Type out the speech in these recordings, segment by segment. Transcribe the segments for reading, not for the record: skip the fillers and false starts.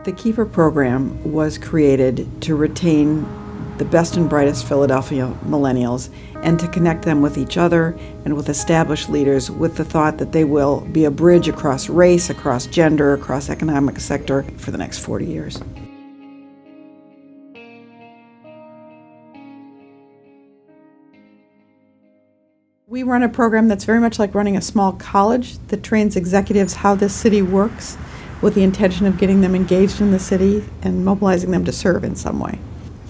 The Keeper program was created to retain the best and brightest Philadelphia millennials and to connect them with each other and with established leaders with the thought that they will be a bridge across race, across gender, across economic sector for the next 40 years. We run a program that's very much like running a small college that trains executives how this city works with the intention of getting them engaged in the city and mobilizing them to serve in some way.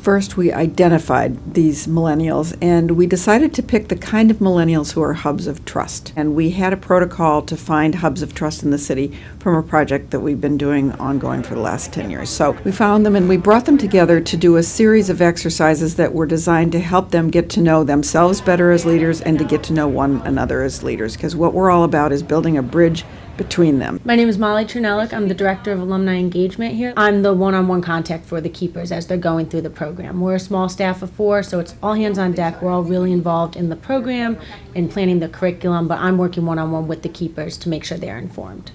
First, we identified these millennials, and we decided to pick the kind of millennials who are hubs of trust. And we had a protocol to find hubs of trust in the city from a project that we've been doing ongoing for the last 10 years. So we found them and we brought them together to do a series of exercises that were designed to help them get to know themselves better as leaders and to get to know one another as leaders. Because what we're all about is building a bridge between them. My name is Molly Chernellick. I'm the Director of Alumni Engagement here. I'm the one-on-one contact for the Keepers as they're going through the program. We're a small staff of 4, so it's all hands on deck. We're all really involved in the program and planning the curriculum, but I'm working one-on-one with the Keepers to make sure they're informed.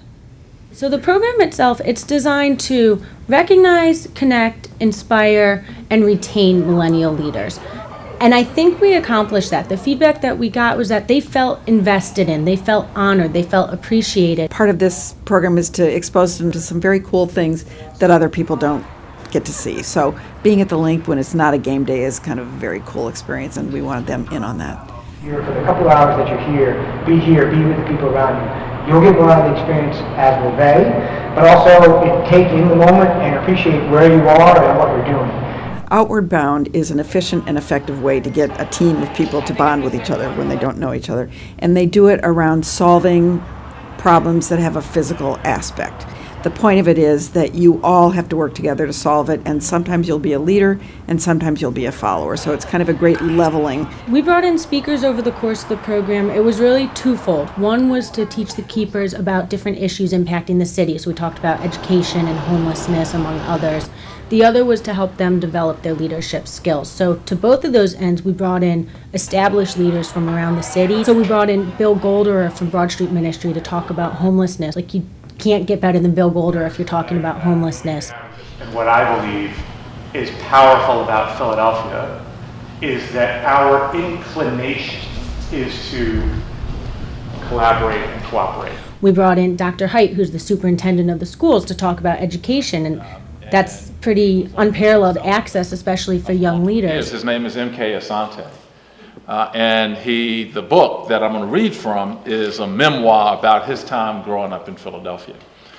So the program itself, it's designed to recognize, connect, inspire, and retain millennial leaders. And I think we accomplished that. The feedback that we got was that they felt invested in, they felt honored, they felt appreciated. Part of this program is to expose them to some very cool things that other people don't get to see. So being at the Link when it's not a game day is kind of a very cool experience, and we wanted them in on that. Here for the couple hours that you're here, be with the people around you. You'll get a lot of the experience, as will they, but also take in the moment and appreciate where you are and what you're doing. Outward Bound is an efficient and effective way to get a team of people to bond with each other when they don't know each other. And they do it around solving problems that have a physical aspect. The point of it is that you all have to work together to solve it, and sometimes you'll be a leader and sometimes you'll be a follower. So it's kind of a great leveling. We brought in speakers over the course of the program. It was really twofold. One was to teach the Keepers about different issues impacting the city. So we talked about education and homelessness, among others. The other was to help them develop their leadership skills. So to both of those ends, we brought in established leaders from around the city. So we brought in Bill Golderer from Broad Street Ministry to talk about homelessness. Like, you can't get better than Bill Golderer if you're talking about homelessness. And what I believe is powerful about Philadelphia is that our inclination is to collaborate and cooperate. We brought in Dr. Height, who's the superintendent of the schools, to talk about education, and that's pretty unparalleled access, especially for young leaders. Yes, his name is M.K. Asante. And the book that I'm going to read from is a memoir about his time growing up in Philadelphia.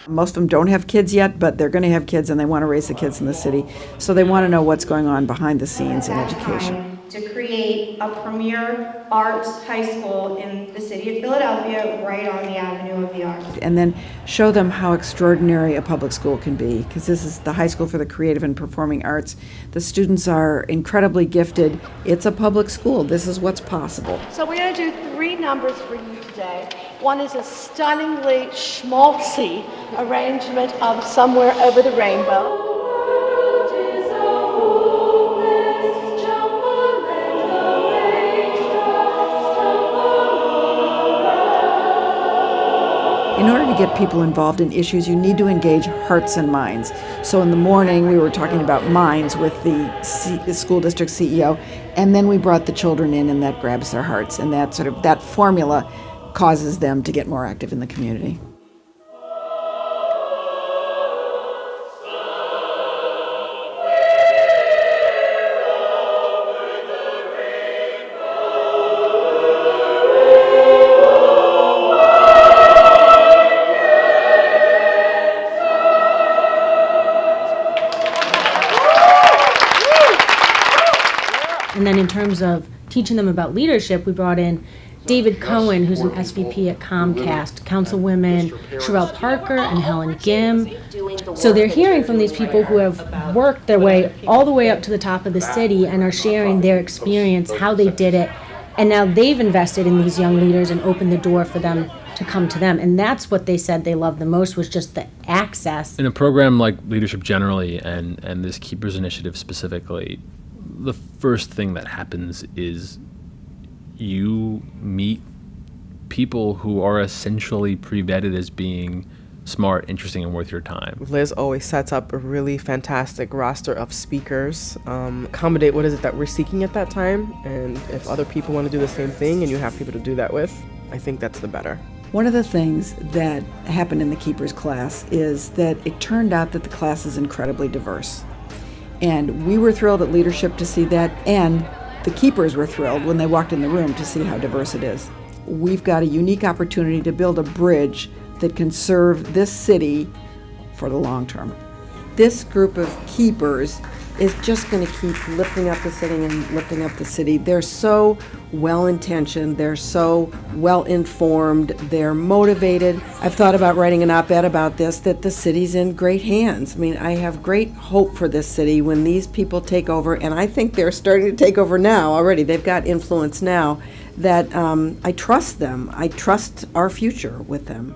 Most of them don't have kids yet, but they're going to have kids and they want to raise the kids in the city. So they want to know what's going on behind the scenes in education. To create a premier arts high school in the city of Philadelphia, right on the Avenue of the Arts. And then show them how extraordinary a public school can be, because this is the high school for the creative and performing arts. The students are incredibly gifted. It's a public school. This is what's possible. So we're going to do 3 numbers for you today. One is a stunningly schmaltzy arrangement of Somewhere Over the Rainbow. In order to get people involved in issues, you need to engage hearts and minds. So in the morning, we were talking about minds with the school district CEO, and then we brought the children in, and that grabs their hearts, and that formula causes them to get more active in the community. And then in terms of teaching them about leadership, we brought in David Cohen, who's an SVP at Comcast, Councilwomen Sherelle Parker and Helen Gim. So they're hearing from these people who have worked their way all the way up to the top of the city and are sharing their experience, how they did it, and now they've invested in these young leaders and opened the door for them to come to them. And that's what they said they loved the most, was just the access. In a program like Leadership generally and this Keepers Initiative specifically, the first thing that happens is you meet people who are essentially pre-vetted as being smart, interesting, and worth your time. Liz always sets up a really fantastic roster of speakers, accommodate what is it that we're seeking at that time, and if other people want to do the same thing and you have people to do that with, I think that's the better. One of the things that happened in the Keepers class is that it turned out that the class is incredibly diverse. And we were thrilled at leadership to see that, and the Keepers were thrilled when they walked in the room to see how diverse it is. We've got a unique opportunity to build a bridge that can serve this city for the long term. This group of Keepers is just going to keep lifting up the city and lifting up the city. They're so well-intentioned, they're so well-informed, they're motivated. I've thought about writing an op-ed about this, that the city's in great hands. I mean, I have great hope for this city when these people take over, and I think they're starting to take over now already. They've got influence now, that I trust them. I trust our future with them.